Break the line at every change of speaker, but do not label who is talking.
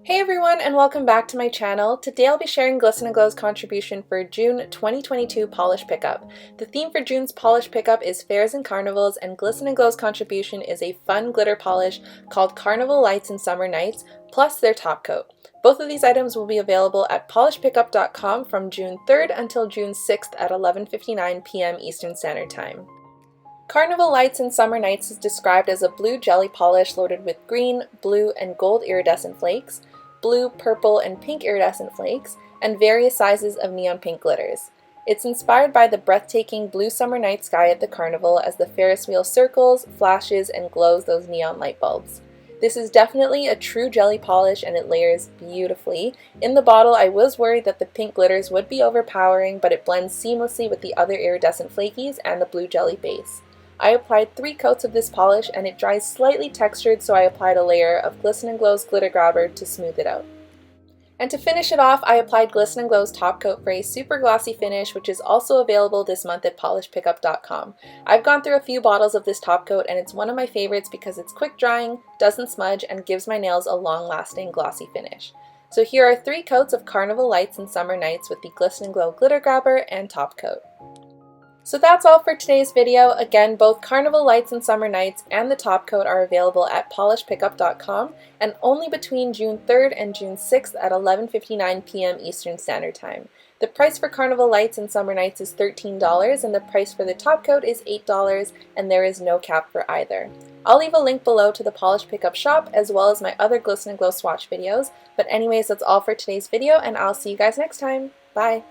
Hey everyone, and welcome back to my channel. Today I'll be sharing Glisten Glow's contribution for June 2022 polish pickup. The theme for June's polish pickup is Fairs and Carnivals, and Glisten Glow's contribution is a fun glitter polish called Carnival Lights Summer Nights, plus their top coat. Both of these items will be available at polishpickup.com from June 3rd until June 6th at 11:59 p.m. Eastern Standard Time. Carnival Lights Summer Nights is described as a blue jelly polish loaded with green, blue, and gold iridescent flakes, blue, purple, and pink iridescent flakes, and various sizes of neon pink glitters. It's inspired by the breathtaking blue summer night sky at the carnival as the Ferris wheel circles, flashes, and glows those neon light bulbs. This is definitely a true jelly polish and it layers beautifully. In the bottle, I was worried that the pink glitters would be overpowering, but it blends seamlessly with the other iridescent flakies and the blue jelly base. I applied 3 coats of this polish and it dries slightly textured, so I applied a layer of Glisten Glow's glitter grabber to smooth it out. And to finish it off, I applied Glisten Glow's top coat for a super glossy finish, which is also available this month at polishpickup.com. I've gone through a few bottles of this top coat and it's one of my favorites because it's quick drying, doesn't smudge, and gives my nails a long-lasting glossy finish. So here are 3 coats of Carnival Lights Summer Nights with the Glisten Glow glitter grabber and top coat. So that's all for today's video. Again, both Carnival Lights Summer Nights and the top coat are available at polishpickup.com and only between June 3rd and June 6th at 11:59 p.m. Eastern Standard Time. The price for Carnival Lights Summer Nights is $13 and the price for the top coat is $8, and there is no cap for either. I'll leave a link below to the Polish Pickup shop as well as my other Glisten Glow swatch videos. But anyways, that's all for today's video and I'll see you guys next time. Bye!